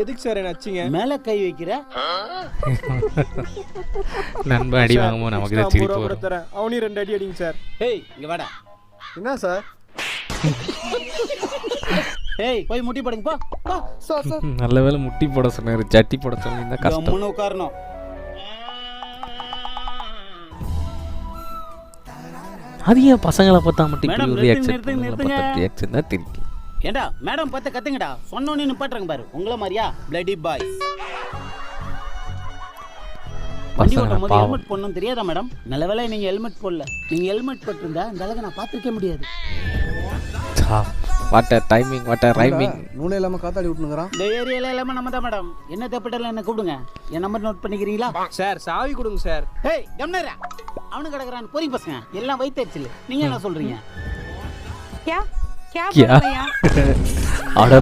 எதுக்கு சார் என்ன அடிச்சீங்க? மேல கை வைக்கிற நண்பன் அடி வாங்கும்போது நமக்கு தான் சிரிப்பு வரும். தரேன், அவனையும் 2 அடி அடிங்க சார். ஏய் இங்க வாடா. என்ன சார்? ஏய் போய் முட்டி போடுங்க போ போ. சார் நல்ல வேளை முட்டி போட சொன்னாரு, சட்டி போட சொன்னீங்க கஷ்டம். கம்முன்னு உட்காரணும். அது ஏன் பசங்களை பார்த்தா மட்டும் இப்படி மேடம், ஒரு ரியாக்ஷன், நிறுத்துங்க, பொண்ணுங்களை நிறுத்துங்க. பார்த்தா ரியாக்ஷன் தான் தெரியும். ஏண்டா மேடம் பார்த்து கத்துங்கடா. சொன்னோன்னு நிப்பாட்டுறாங்க பாரு. உங்கள மாதிரியா பிளடி பாய்ஸ். வண்டி பசங்க ஓட்டும் போது பாவம். ஹெல்மெட் போடணும் தெரியாதா மேடம்? நல்ல வேளை நீங்க ஹெல்மெட் போடல. நீங்க ஹெல்மெட் போட்டிருந்தா இந்த அளவுக்கு நான் பார்த்துருக்க முடியாது. What timing, what rhyming. நூனே இல்லாம காத்தாடி விட்டுனுங்கறான். இந்த ஏரியால எல்லாமே நம்ம தான் மேடம். என்ன தேப்பட்டாலும் என்ன கூப்பிடுங்க. என் நம்பர் நோட் பண்ணிக்கிறீங்களா? சார் சாவி கொடுங்க சார். ஏய் கம்னரா. அவனு கிடக்குறான் போறீங்க பசங்க. எல்லாம் வயித்தெரிச்சல். நீங்க என்ன சொல்றீங்க? क्या क्या क्या? बोल रहे हैं आप? அட